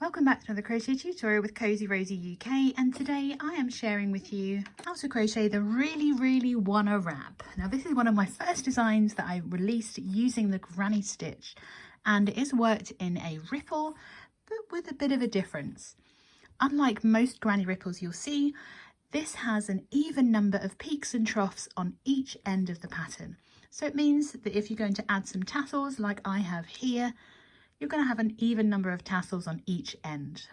Welcome back to another crochet tutorial with Cozy Rosie UK, and today I am sharing with you how to crochet the really wanna wrap. Now this is one of my first designs that I released using the granny stitch, and it is worked in a ripple but with a bit of a difference. Unlike most granny ripples you'll see, this has an even number of peaks and troughs on each end of the pattern. So it means that if you're going to add some tassels like I have here, you're going to have an even number of tassels on each end.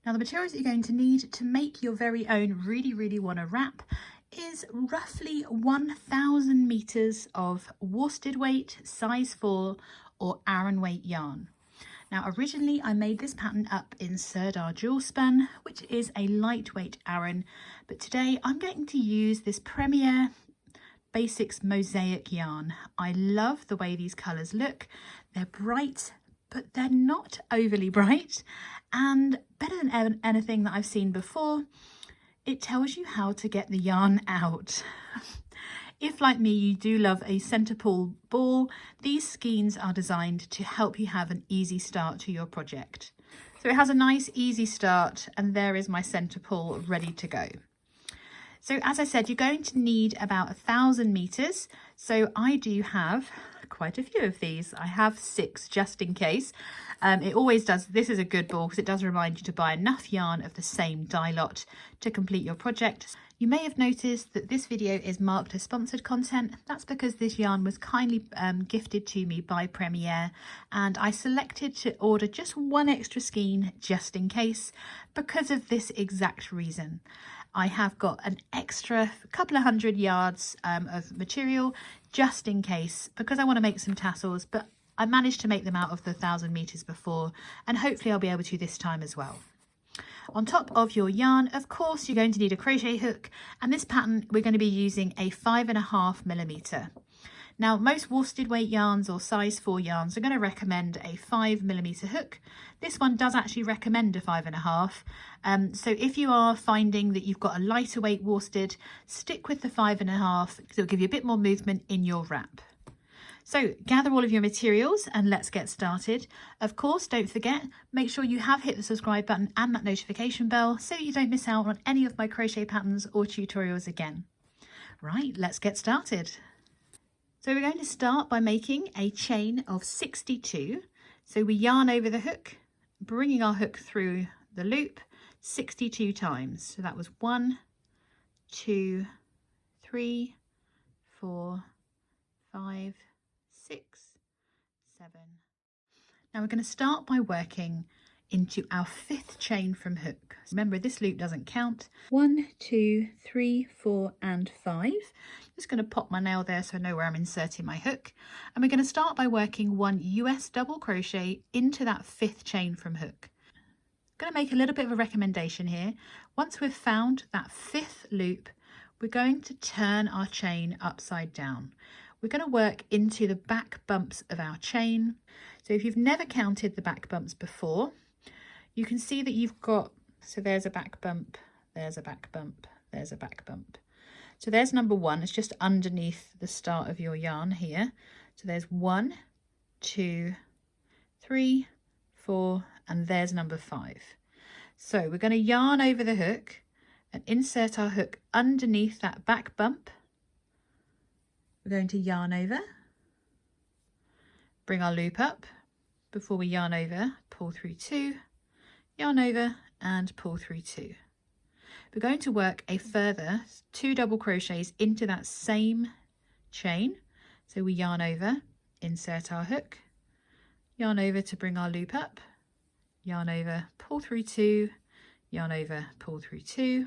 Now the materials that you're going to need to make your very own really wanna wrap is roughly 1,000 meters of worsted weight, size 4 or Aran weight yarn. Now originally I made this pattern up in Sirdar jewel spun, which is a lightweight Aran, but today I'm going to use this Premier Basics mosaic yarn. I love the way these colours look. They're bright, but they're not overly bright, and better than anything that I've seen before, it tells you how to get the yarn out. If, like me, you do love a centre pull ball, these skeins are designed to help you have an easy start to your project. So it has a nice easy start, and there is my centre pull ready to go. So as I said, you're going to need about 1,000 meters. So I do have quite a few of these. I have 6 just in case. It always does. This is a good ball because it does remind you to buy enough yarn of the same dye lot to complete your project. You may have noticed that this video is marked as sponsored content. That's because this yarn was kindly gifted to me by Premier, and I selected to order just one extra skein just in case because of this exact reason. I have got an extra couple of 100 yards of material just in case, because I want to make some tassels, but I managed to make them out of the 1,000 meters before, and hopefully I'll be able to this time as well. On top of your yarn, of course, you're going to need a crochet hook, and this pattern we're going to be using a 5.5 millimeter. Now, most worsted weight yarns or size 4 yarns are going to recommend a 5 millimeter hook. This one does actually recommend a 5.5. So if you are finding that you've got a lighter weight worsted, stick with the 5.5 because it'll give you a bit more movement in your wrap. So gather all of your materials and let's get started. Of course, don't forget, make sure you have hit the subscribe button and that notification bell so that you don't miss out on any of my crochet patterns or tutorials again. Right, let's get started. So we're going to start by making a chain of 62. So we yarn over the hook, bringing our hook through the loop 62 times. So that was 1, 2, 3, 4, 5, 6, 7. Now we're going to start by working into our 5th chain from hook. Remember, this loop doesn't count. 1, 2, 3, 4 and 5. Just going to pop my nail there so I know where I'm inserting my hook, and we're going to start by working 1 US double crochet into that 5th chain from hook. I'm going to make a little bit of a recommendation here. Once we've found that 5th loop, we're going to turn our chain upside down. We're going to work into the back bumps of our chain. So if you've never counted the back bumps before, you can see that you've got, so there's a back bump, there's a back bump, there's a back bump. So there's number 1, it's just underneath the start of your yarn here. So there's 1, 2, 3, 4, and there's number 5. So we're going to yarn over the hook and insert our hook underneath that back bump. We're going to yarn over, bring our loop up. Before we yarn over, pull through 2, yarn over and pull through 2. We're going to work a further 2 double crochets into that same chain. So we yarn over, insert our hook, yarn over to bring our loop up, yarn over, pull through 2, yarn over, pull through 2,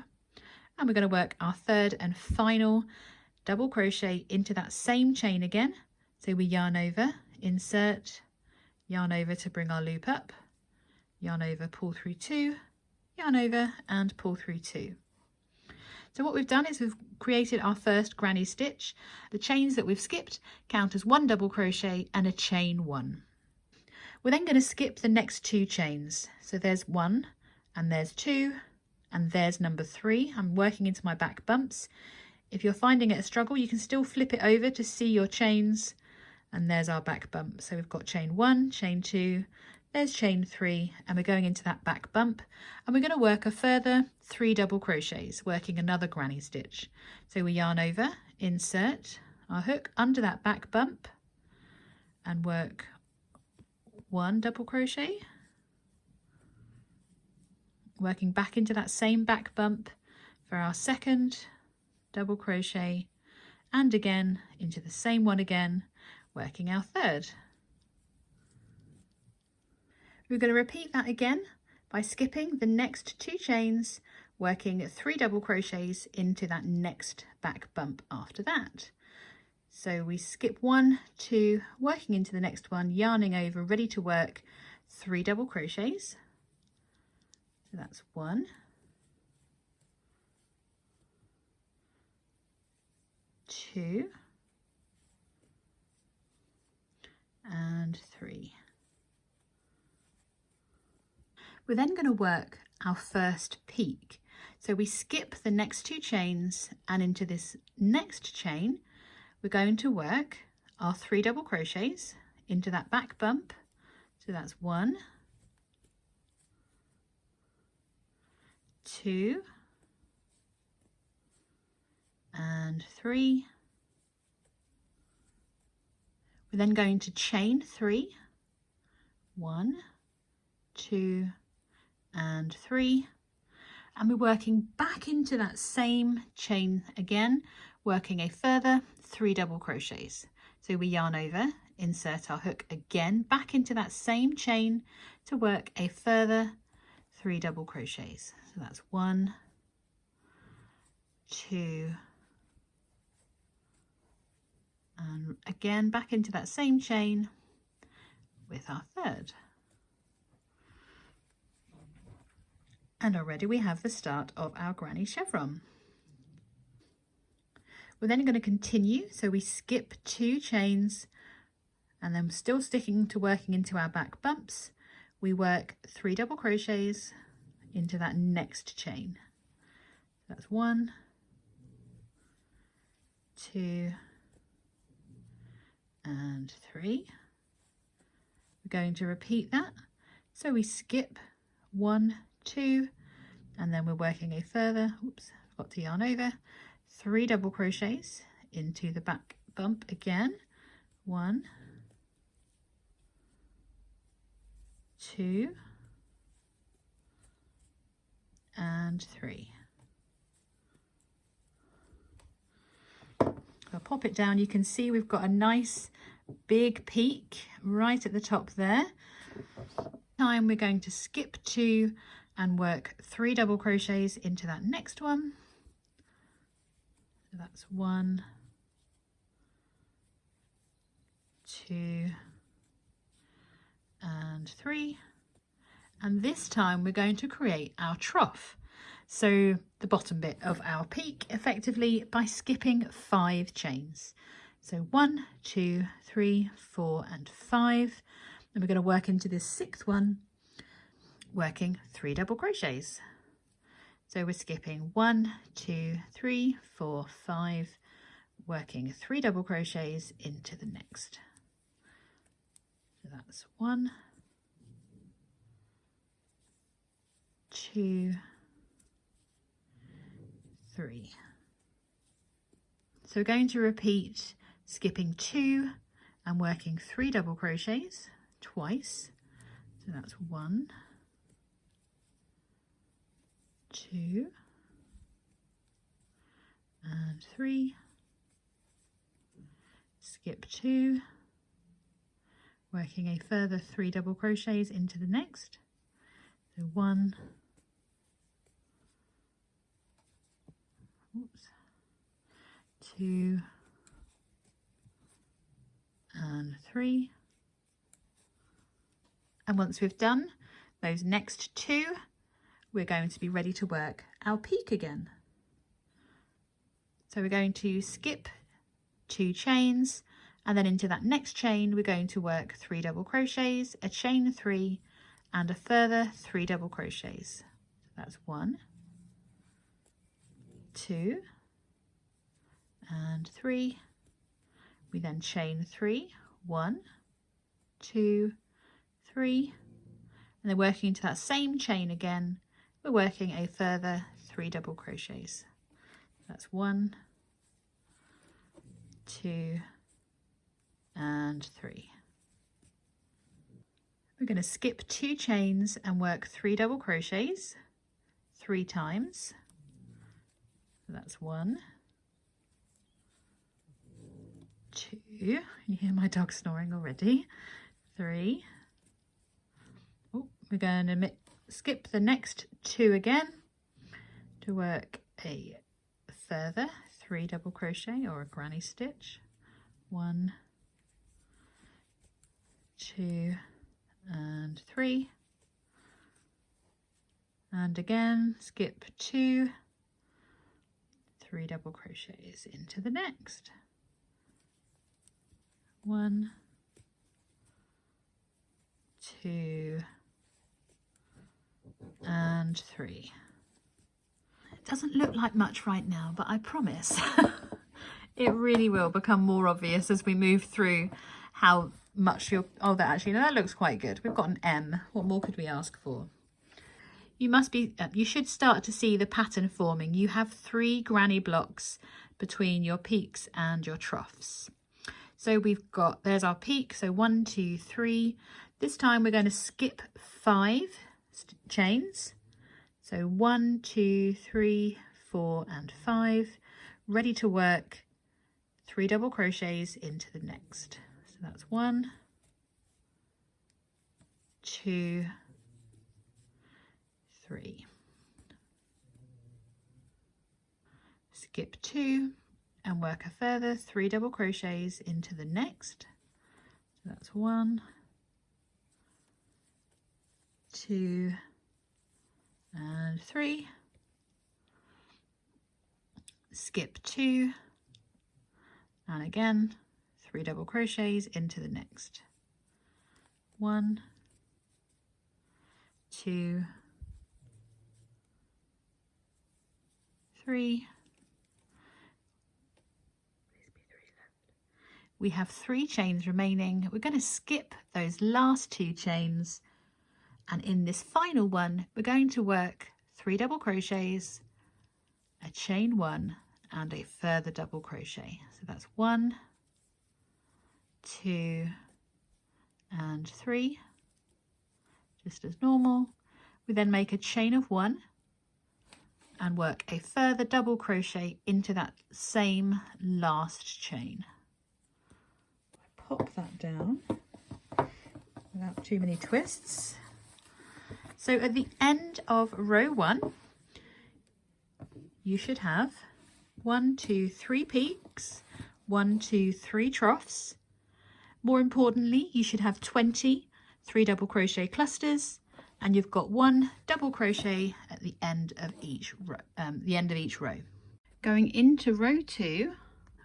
and we're going to work our 3rd and final double crochet into that same chain again. So we yarn over, insert, yarn over to bring our loop up, yarn over, pull through 2, yarn over and pull through 2. So what we've done is we've created our first granny stitch. The chains that we've skipped count as 1 double crochet and a chain 1. We're then going to skip the next 2 chains. So there's 1 and there's 2 and there's number 3. I'm working into my back bumps. If you're finding it a struggle, you can still flip it over to see your chains, and there's our back bump. So we've got chain 1, chain 2, there's chain 3, and we're going into that back bump, and we're going to work a further 3 double crochets, working another granny stitch. So we yarn over, insert our hook under that back bump and work 1 double crochet, working back into that same back bump for our second double crochet, and again into the same one again, working our third. We're going to repeat that again by skipping the next 2 chains, working 3 double crochets into that next back bump after that. So we skip 1, 2, working into the next one, yarning over, ready to work 3 double crochets. So that's 1, 2, and 3. We're then going to work our first peak. So we skip the next 2 chains, and into this next chain we're going to work our 3 double crochets into that back bump. So that's 1, 2, and 3. We're then going to chain 3, 1, 2, and 3, and we're working back into that same chain again, working a further 3 double crochets. So we yarn over, insert our hook again back into that same chain to work a further 3 double crochets. So that's 1, 2, and again back into that same chain with our third. And already we have the start of our granny chevron. We're then going to continue, so we skip 2 chains, and then still sticking to working into our back bumps, we work 3 double crochets into that next chain. That's 1, 2, and 3. We're going to repeat that, so we skip 1, 2, and then we're working a further, oops, forgot to yarn over, 3 double crochets into the back bump again, 1, 2, and 3. I'll pop it down. You can see we've got a nice big peak right at the top there. Time we're going to skip 2 and work 3 double crochets into that next one. So that's 1, 2, and 3. And this time we're going to create our trough, so the bottom bit of our peak, effectively by skipping 5 chains. So 1, 2, 3, 4, and 5. And we're going to work into this 6th one, working 3 double crochets. So we're skipping 1, 2, 3, 4, 5, working 3 double crochets into the next. So that's 1, 2, 3. So we're going to repeat skipping 2 and working 3 double crochets twice. So that's 1, 2, and 3. Skip 2, working a further 3 double crochets into the next. So 1, oops, 2, and 3. And once we've done those next 2, we're going to be ready to work our peak again. So we're going to skip 2 chains, and then into that next chain we're going to work 3 double crochets, a chain 3, and a further 3 double crochets. So that's 1, 2, and 3. We then chain 3, 1, 2, 3, and then working into that same chain again, we're working a further 3 double crochets. That's 1, 2 and 3. We're going to skip 2 chains and work 3 double crochets 3 times. So that's 1, 2, you hear my dog snoring already, 3. Oh, we're going to skip the next 2 again to work a further 3 double crochet or a granny stitch. 1, 2 and 3, and again skip 2, 3 double crochets into the next. 1, 2 and 3. It doesn't look like much right now, but I promise it really will become more obvious as we move through how much you're... Oh, that looks quite good. We've got an M. What more could we ask for? You should start to see the pattern forming. You have 3 granny blocks between your peaks and your troughs. So there's our peak. So 1, 2, 3. This time we're going to skip 5 chains. So 1, 2, 3, 4 and 5. Ready to work 3 double crochets into the next. So that's 1, 2, 3. Skip 2 and work a further 3 double crochets into the next. So that's 1, 2 and 3. Skip 2 and again 3 double crochets into the next. 1, 2, 3. We have 3 chains remaining. We're going to skip those last 2 chains, and in this final one we're going to work 3 double crochets, a chain 1 and a further double crochet. So that's 1, 2 and 3, just as normal. We then make a chain of 1 and work a further double crochet into that same last chain. Pop that down without too many twists. So at the end of row 1 you should have 1, 2, 3 peaks, 1, 2, 3 troughs. More importantly, you should have 20 3 double crochet clusters, and you've got 1 double crochet at the end of each row. Going into row 2,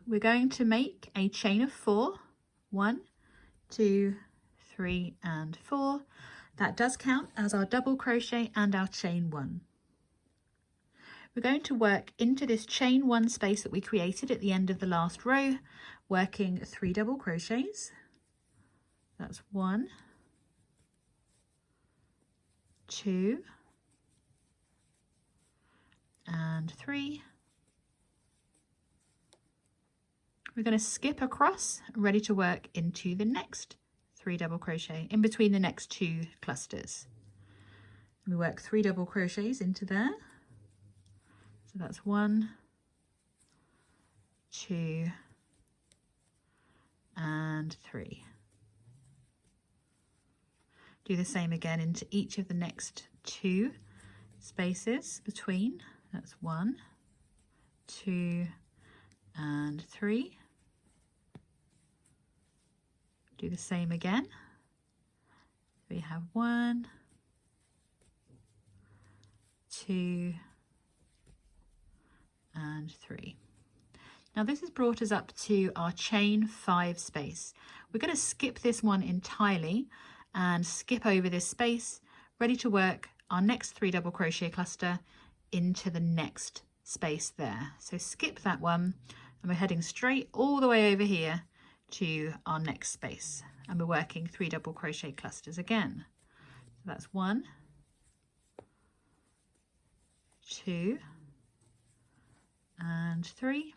we're going to make a chain of 4. 1, 2, 3 and 4. That does count as our double crochet and our chain 1. We're going to work into this chain 1 space that we created at the end of the last row, working 3 double crochets. That's 1, 2 and 3. We're going to skip across, ready to work into the next 3 double crochet in between the next 2 clusters. We work 3 double crochets into there. So that's 1, 2 and 3. Do the same again into each of the next 2 spaces between. That's 1, 2 and 3. Do the same again. We have 1, 2 and 3. Now this has brought us up to our chain 5 space. We're going to skip this one entirely and skip over this space, ready to work our next 3 double crochet cluster into the next space there. So skip that one, and we're heading straight all the way over here to our next space, and we're working 3 double crochet clusters again. that's 1, 2 and 3.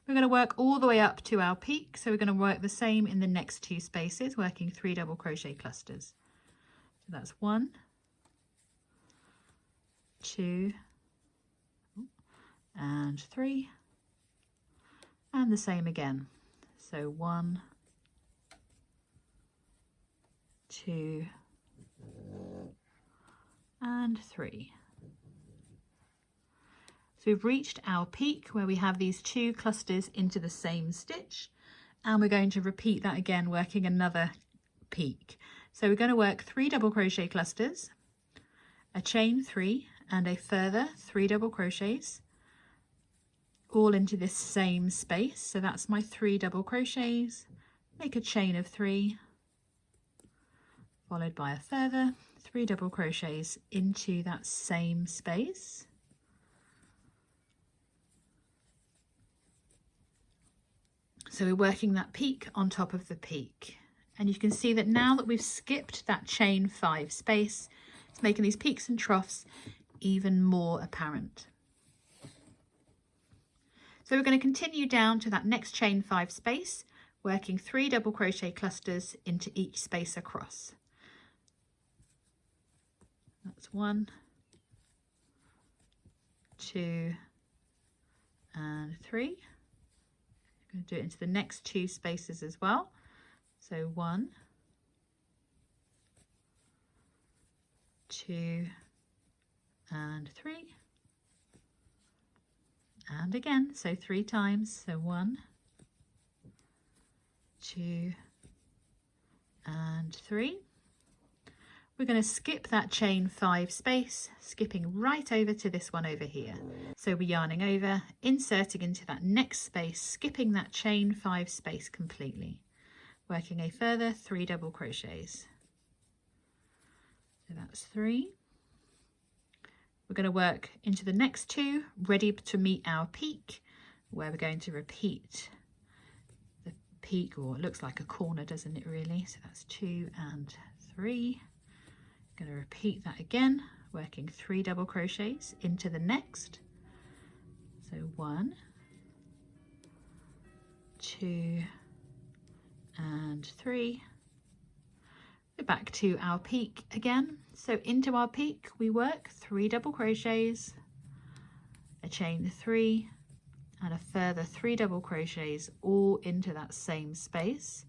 We're going to work all the way up to our peak, so we're going to work the same in the next 2 spaces, working 3 double crochet clusters. So that's 1, 2 and 3, and the same again. So 1, 2 and 3. So we've reached our peak where we have these 2 clusters into the same stitch, and we're going to repeat that again, working another peak. So we're going to work 3 double crochet clusters, a chain 3 and a further 3 double crochets, all into this same space. So that's my 3 double crochets, make a chain of 3, followed by a further 3 double crochets into that same space. So we're working that peak on top of the peak. And you can see that now that we've skipped that chain 5 space, it's making these peaks and troughs even more apparent. So we're going to continue down to that next chain 5 space, working 3 double crochet clusters into each space across. That's 1, 2 and 3. I'm going to do it into the next 2 spaces as well. So 1, 2 and 3, and again, so 3 times. So 1, 2 and 3. We're going to skip that chain 5 space, skipping right over to this one over here. So we're yarning over, inserting into that next space, skipping that chain 5 space completely, working a further 3 double crochets. So that's 3. We're going to work into the next 2, ready to meet our peak, where we're going to repeat the peak, or it looks like a corner, doesn't it really? So that's 2 and 3. Going to repeat that again, working 3 double crochets into the next. So 1, 2 and 3. We're back to our peak again. So into our peak we work 3 double crochets, a chain 3 and a further 3 double crochets, all into that same space.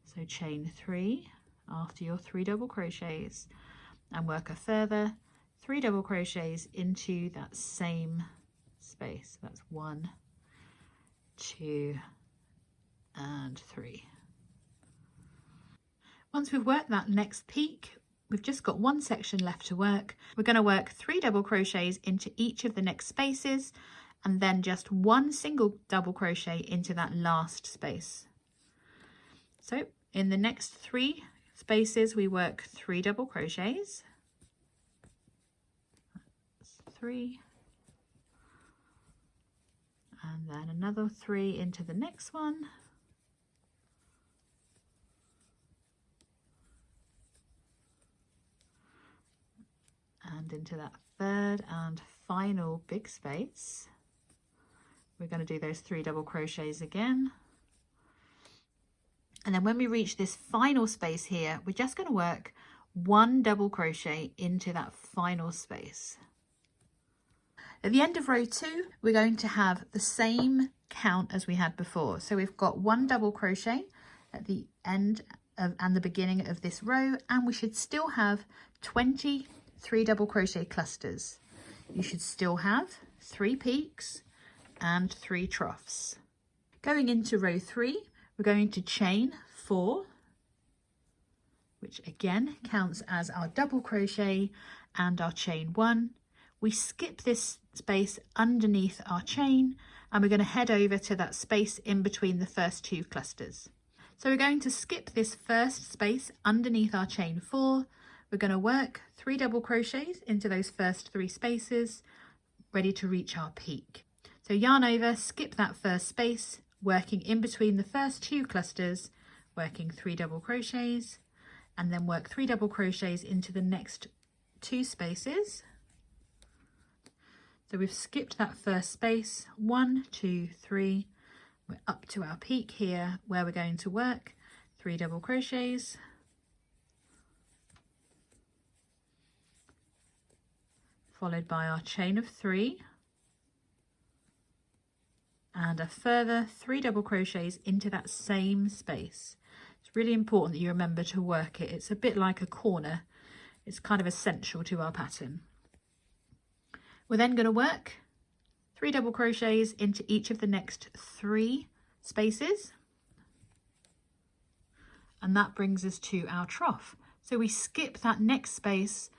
So chain 3 after your 3 double crochets, and work a further 3 double crochets into that same space. That's 1, 2 and 3. Once we've worked that next peak, we've just got 1 section left to work. We're going to work 3 double crochets into each of the next spaces, and then just 1 single double crochet into that last space. So in the next 3 spaces we work 3 double crochets. That's 3, and then another 3 into the next one, and into that third and final big space we're going to do those 3 double crochets again. And then when we reach this final space here, we're just going to work 1 double crochet into that final space. At the end of row 2, we're going to have the same count as we had before. So we've got 1 double crochet at the end of, and the beginning of this row, and we should still have 23 double crochet clusters. You should still have 3 peaks and 3 troughs. Going into row 3, we're going to chain 4, which again counts as our double crochet and our chain 1. We skip this space underneath our chain, and we're going to head over to that space in between the first 2 clusters. So we're going to skip this first space underneath our chain 4. We're going to work 3 double crochets into those first 3 spaces, ready to reach our peak. So yarn over, skip that first space, working in between the first 2 clusters, working 3 double crochets, and then work 3 double crochets into the next 2 spaces. So we've skipped that first space, 1, 2, 3. We're up to our peak here where we're going to work 3 double crochets, followed by our chain of 3 and a further 3 double crochets into that same space. It's really important that you remember to work it. It's a bit like a corner. It's kind of essential to our pattern. We're then going to work 3 double crochets into each of the next 3 spaces, and that brings us to our trough. So we skip that next space,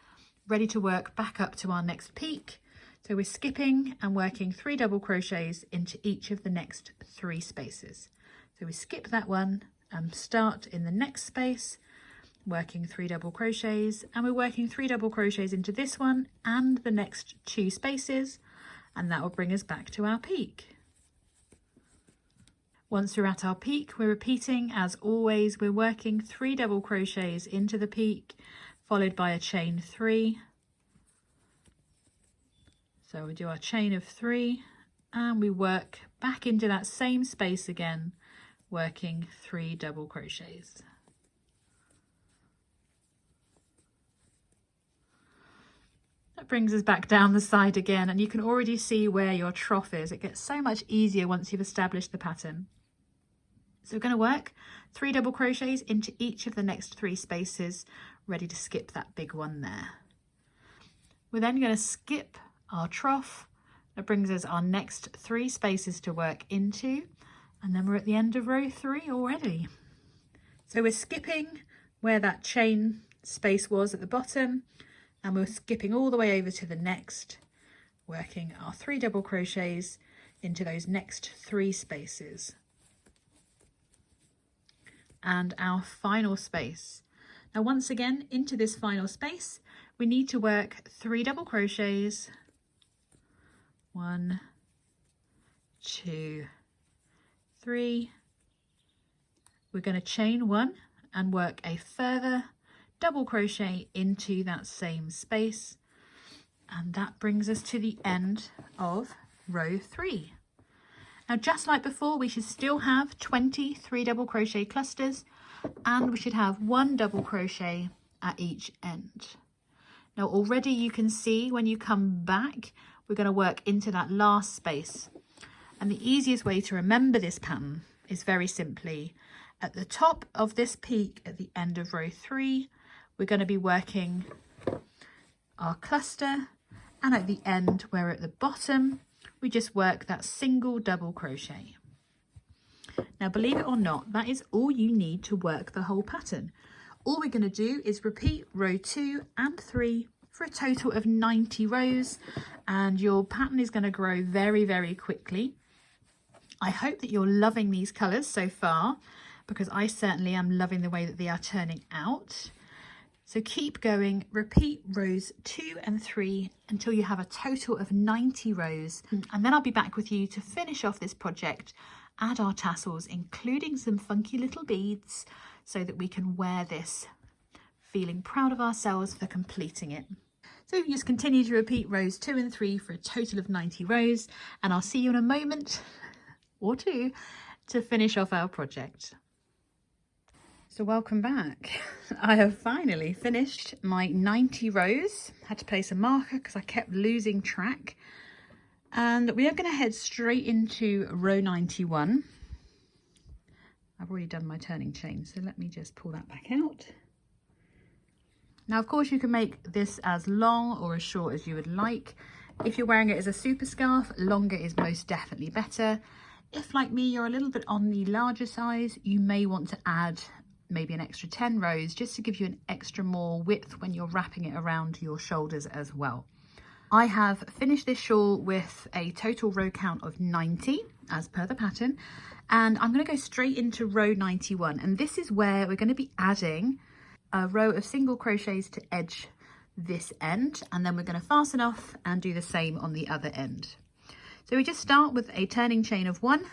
ready to work back up to our next peak. So we're skipping and working 3 double crochets into each of the next 3 spaces. So we skip that one and start in the next space, working 3 double crochets, and we're working 3 double crochets into this one and the next 2 spaces, and that will bring us back to our peak. Once we're at our peak, we're repeating as always. We're working 3 double crochets into the peak, followed by a chain 3. So we do our chain of 3 and we work back into that same space again, working 3 double crochets. That brings us back down the side again, and you can already see where your trough is. It gets so much easier once you've established the pattern. So we're going to work 3 double crochets into each of the next 3 spaces, ready to skip that big one there. We're then going to skip our trough. That brings us our next 3 spaces to work into, and then we're at the end of row 3 already. So we're skipping where that chain space was at the bottom, and we're skipping all the way over to the next, working our 3 double crochets into those next 3 spaces. And our final space. Now once again, into this final space, we need to work 3 double crochets. 1, 2, 3. We're going to chain 1 and work a further double crochet into that same space, and that brings us to the end of row 3. Now just like before, we should still have 23 double crochet clusters, and we should have 1 double crochet at each end. Now already you can see when you come back, we're going to work into that last space, and the easiest way to remember this pattern is very simply at the top of this peak at the end of row 3, we're going to be working our cluster, and at the end where we're at the bottom, we just work that single double crochet. Now believe it or not, that is all you need to work the whole pattern. All we're going to do is repeat row 2 and 3 for a total of 90 rows, and your pattern is going to grow very, very quickly. I hope that you're loving these colours so far, because I certainly am loving the way that they are turning out. So keep going, repeat rows 2 and 3 until you have a total of 90 rows. And then I'll be back with you to finish off this project, add our tassels, including some funky little beads, so that we can wear this feeling proud of ourselves for completing it. So you just continue to repeat rows 2 and 3 for a total of 90 rows, and I'll see you in a moment or 2 to finish off our project. So welcome back. I have finally finished my 90 rows. Had to place a marker because I kept losing track. And we are going to head straight into row 91. I've already done my turning chain, so let me just pull that back out. Now, of course, you can make this as long or as short as you would like. If you're wearing it as a super scarf, longer is most definitely better. If, like me, you're a little bit on the larger size, you may want to add maybe an extra 10 rows just to give you an extra more width when you're wrapping it around your shoulders as well. I have finished this shawl with a total row count of 90 as per the pattern, and I'm going to go straight into row 91, and this is where we're going to be adding a row of single crochets to edge this end, and then we're going to fasten off and do the same on the other end. So we just start with a turning chain of 1.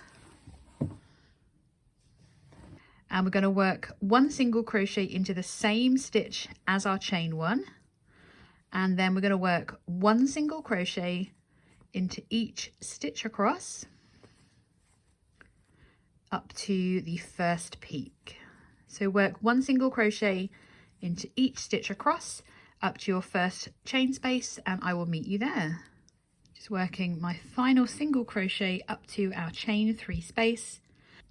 and we're going to work 1 single crochet into the same stitch as our chain 1, and then we're going to work 1 single crochet into each stitch across up to the first peak. So work 1 single crochet into each stitch across up to your first chain space, and I will meet you there. Just working my final single crochet up to our chain 3 space,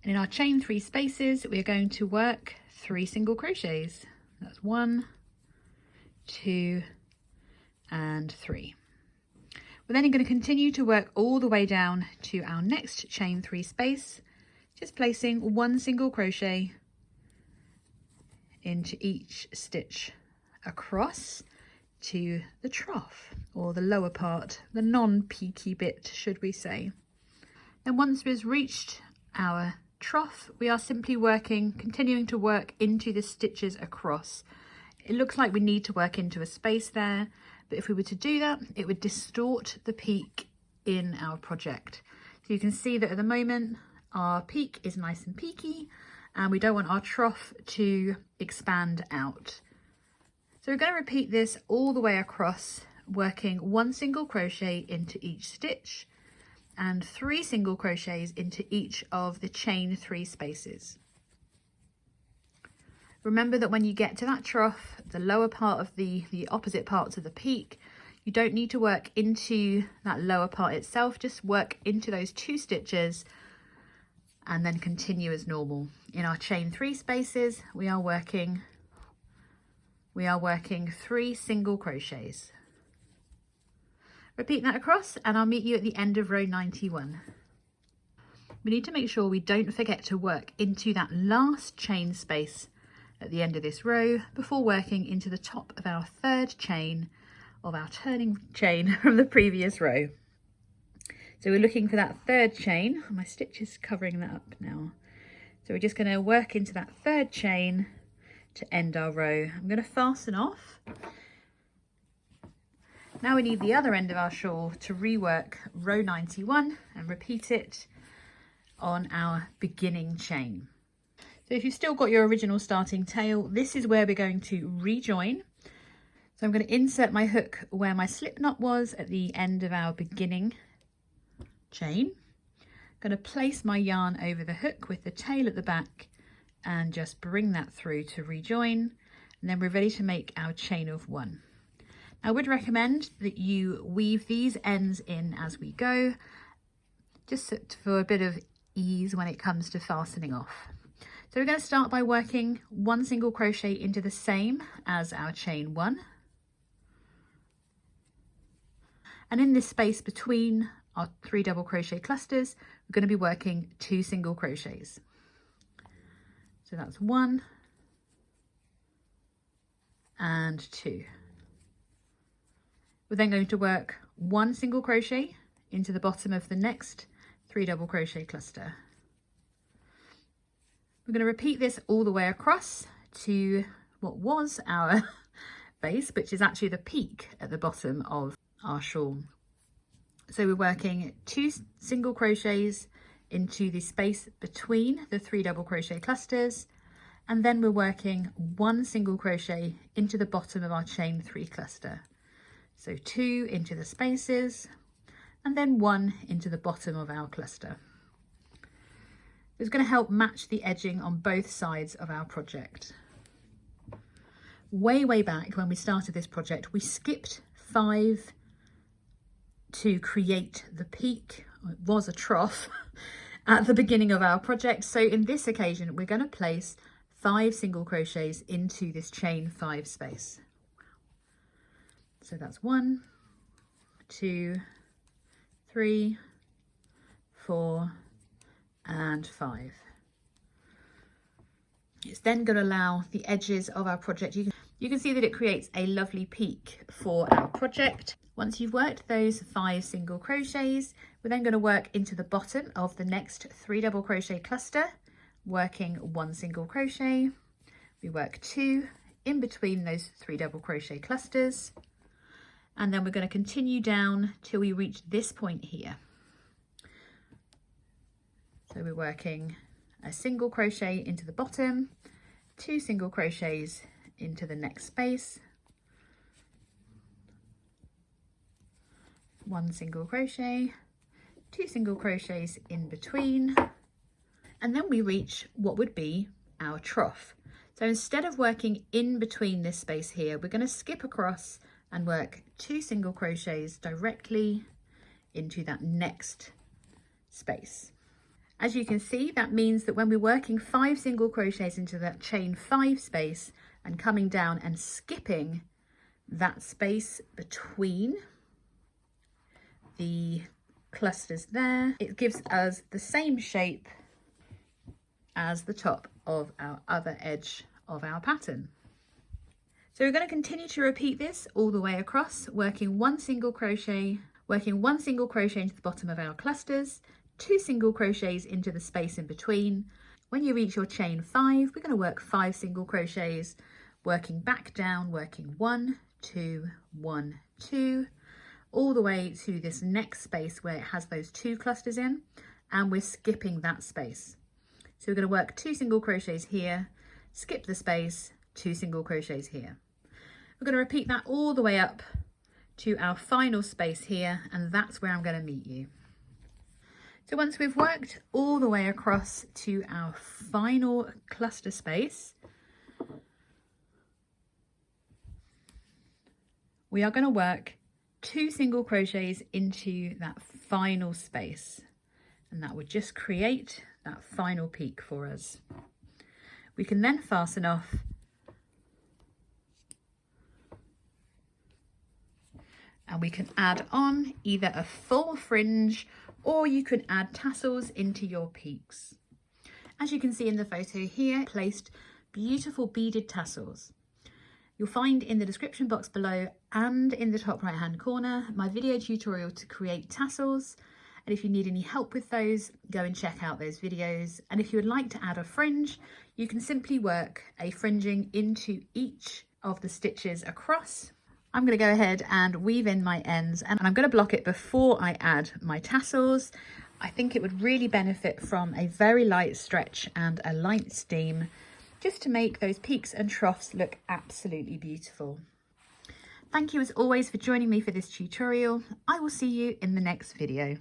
and in our chain 3 spaces we're going to work 3 single crochets. That's 1, 2 and 3. We're then going to continue to work all the way down to our next chain 3 space, just placing 1 single crochet into each stitch across to the trough, or the lower part, the non-peaky bit, should we say. Then once we've reached our trough, we are simply continuing to work into the stitches across. It looks like we need to work into a space there, but if we were to do that, it would distort the peak in our project. So you can see that at the moment our peak is nice and peaky, and we don't want our trough to expand out. So we're going to repeat this all the way across, working 1 single crochet into each stitch and 3 single crochets into each of the chain 3 spaces. Remember that when you get to that trough, the lower part of the opposite parts of the peak, you don't need to work into that lower part itself, just work into those 2 stitches and then continue as normal. In our chain 3 spaces, we are working 3 single crochets. Repeat that across, and I'll meet you at the end of row 91. We need to make sure we don't forget to work into that last chain space at the end of this row before working into the top of our 3rd chain of our turning chain from the previous row. So we're looking for that 3rd chain. My stitch is covering that up now. So we're just going to work into that 3rd chain to end our row. I'm going to fasten off. Now we need the other end of our shawl to rework row 91 and repeat it on our beginning chain. So if you've still got your original starting tail, this is where we're going to rejoin. So I'm going to insert my hook where my slip knot was at the end of our beginning chain. I'm going to place my yarn over the hook with the tail at the back and just bring that through to rejoin, and then we're ready to make our chain of 1. I would recommend that you weave these ends in as we go, just for a bit of ease when it comes to fastening off. So we're going to start by working 1 single crochet into the same as our chain 1. And in this space between our 3 double crochet clusters, we're going to be working 2 single crochets. So that's 1 and 2. We're then going to work 1 single crochet into the bottom of the next 3 double crochet cluster. We're going to repeat this all the way across to what was our base, which is actually the peak at the bottom of our shawl. So we're working 2 single crochets into the space between the 3 double crochet clusters, and then we're working 1 single crochet into the bottom of our chain 3 cluster. So 2 into the spaces and then 1 into the bottom of our cluster. It's going to help match the edging on both sides of our project. Way back when we started this project, we skipped 5 to create the peak. It was a trough at the beginning of our project. So in this occasion, we're going to place 5 single crochets into this chain 5 space. So that's 1, 2, 3, 4, and 5. It's then going to allow the edges of our project. You can see that it creates a lovely peak for our project. Once you've worked those 5 single crochets, we're then going to work into the bottom of the next 3 double crochet cluster, working 1 single crochet. We work 2 in between those 3 double crochet clusters, and then we're going to continue down till we reach this point here. So we're working a single crochet into the bottom, 2 single crochets into the next space, 1 single crochet, 2 single crochets in between, and then we reach what would be our trough. So instead of working in between this space here, we're going to skip across and work 2 single crochets directly into that next space. As you can see, that means that when we're working 5 single crochets into that chain 5 space and coming down and skipping that space between the clusters there, it gives us the same shape as the top of our other edge of our pattern. So we're going to continue to repeat this all the way across, working 1 single crochet, working 1 single crochet into the bottom of our clusters, 2 single crochets into the space in between. When you reach your chain 5, we're going to work 5 single crochets, working back down, working 1, 2, 1, 2, all the way to this next space where it has those 2 clusters in, and we're skipping that space. So we're going to work 2 single crochets here, skip the space, 2 single crochets here. We're going to repeat that all the way up to our final space here, and that's where I'm going to meet you. So once we've worked all the way across to our final cluster space, we are going to work 2 single crochets into that final space, and that would just create that final peak for us. We can then fasten off and we can add on either a full fringe or you can add tassels into your peaks. As you can see in the photo here, I placed beautiful beaded tassels. You'll find in the description box below and in the top right hand corner my video tutorial to create tassels, and if you need any help with those, go and check out those videos. And if you would like to add a fringe, you can simply work a fringing into each of the stitches across. I'm going to go ahead and weave in my ends, and I'm going to block it before I add my tassels. I think it would really benefit from a very light stretch and a light steam, just to make those peaks and troughs look absolutely beautiful. Thank you as always for joining me for this tutorial. I will see you in the next video.